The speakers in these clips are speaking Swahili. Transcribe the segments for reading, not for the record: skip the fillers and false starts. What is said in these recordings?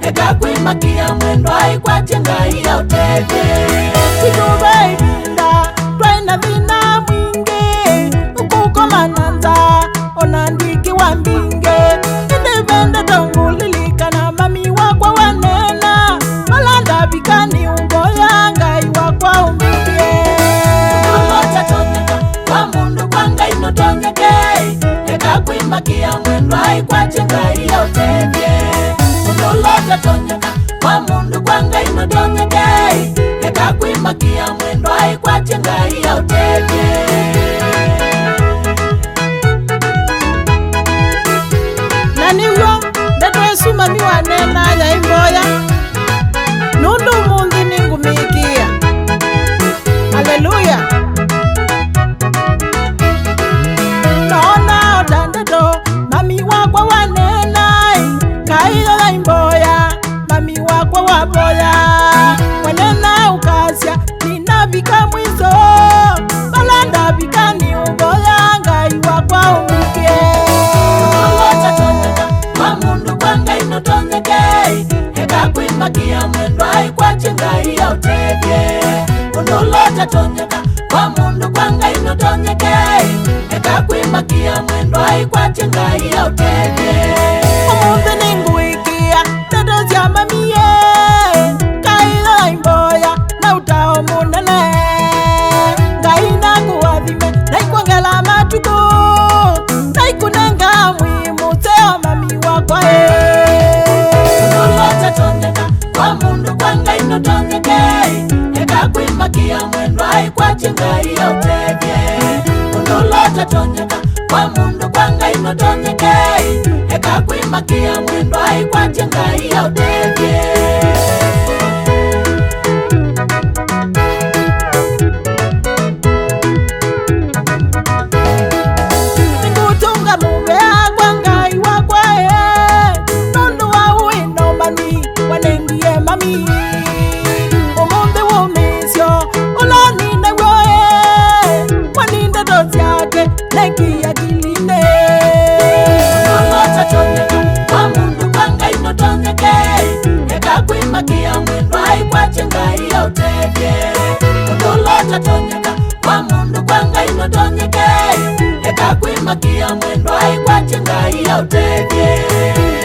eka kwimakia mwendo kwa chengai ya utete. Chikuba ibinda twaina vina mwingi ukukomananza onandiki wa mbinge indivende tongulilika na mami wakwa wanena malanda vikani ungoya ngai wakwa umbie. Unolocha tonyeka kwa mundu kwa ngai no tonyeke eka kwimakia mwendo kwa chengai ya utete. Unolocha tonyeka kwa mundu kwa ngai no tonyeke eka kwimakia mwendo kwa chengai ya utete. Naniwo ndeto mami wanena ya imboya nundu mungi ningumikia. Haleluya. Nona odandedo mami wakwa wanena kaiyo ya imboya mami wakwa waboya wanena ukasya ninavika mwizo balanda vikani uboya ngai wakwa umike. Unolocha tonyeka kwa mundu kwa ngai no tonyeke eka kwimakia mwendo kwa chengai ya utete. Unolocha tonyeka kwa mundu kwa ngai no tonyeke eka kwimakia mwendo kwa chengai ya utete. Umuthi ninguikia ndeto cia mamie kaila imboya na utao munene ngai nakuwathime naikwongela matuku naikunenga mwimuteo mami wakwa. Unolocha tonyeka kwa mundu kwa ngai no tonyeke eka kwimakia mwendo kwa chengai ya utete. Unolocha tonyeka kwa mundu kwa ngai no tonyeke eka kwimakia mwendo kwa chengai ya utete. Ningutunga mubea kwa ngai wakwa nundu wa wino mami wanengie mami umuthi wumisyo ulonine woe waninde ndo ciake nengia kiline. Unolocha tonyeka kwa mundu kwa ngai no tonyeke eka kwimakia mwendo kwa chengai ya utete. Unolocha tonyeka kwa mundu kwa ngai no tonyeke eka kwimakia mwendo kwa chengai ya utete.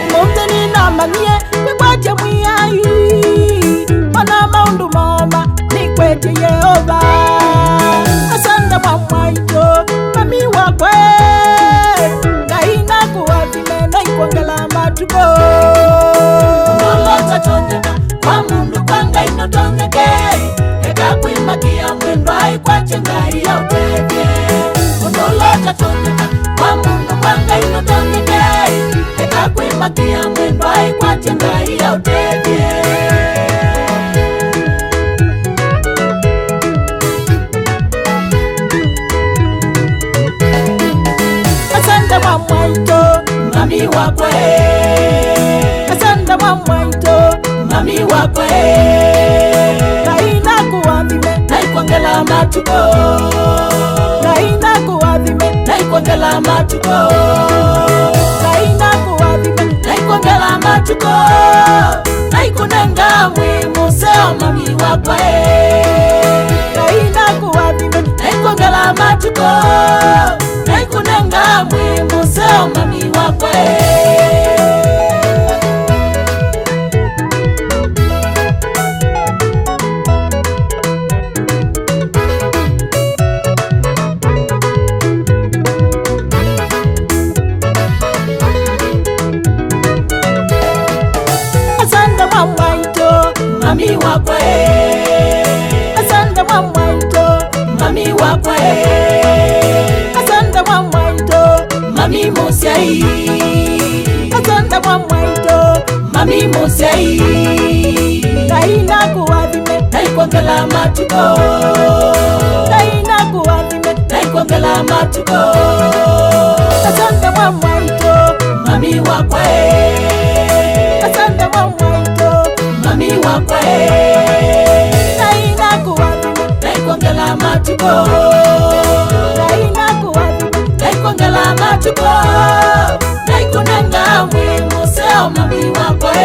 Umuthi ninamanie kwikwatia mwiyai mana maundu moma nikwetie Yehova. Asante mwamwaito mami wakwe ngai nakuwathime naikwongela matuko. Unolocha tonyeka kwa mundu kwa ngai no tonyeke eka kwimakia mwendo kwa chengai ya utete. Unolocha tonyeka kwa mundu kwa ngai no tonyeke eka kwimakia mwendo kwa chengai ya utete. Asante mwamwaito Mami wakwe, asante mwamwaito mami wakwe ngai nakuwathime naikwongela matuko. ngai nakuwathime Naikwongela matuko. ngai nakuwathime Naikwongela matuko. Naikunenga mwimuseo mami wakwe. ngai nakuwathime Naikwongela matuko. Naikunenga mwimuseo mami wakwe. asante mwamwaito Mami wakwe, asante mwamwaito mami wakwe, asante mwamwaito mami musiai, asante mwamwaito mami musiai. ngai nakuwathime Naikwongela matuko. ngai nakuwathime Naikwongela matuko. asante mwamwaito Mami wakwe, asante mwamwaito mami wakwe ngai nakuwathime naikwongela matuko. ngai nakuwathime Naikwongela matuko. Naikunenga mwimuseo mami wakwe.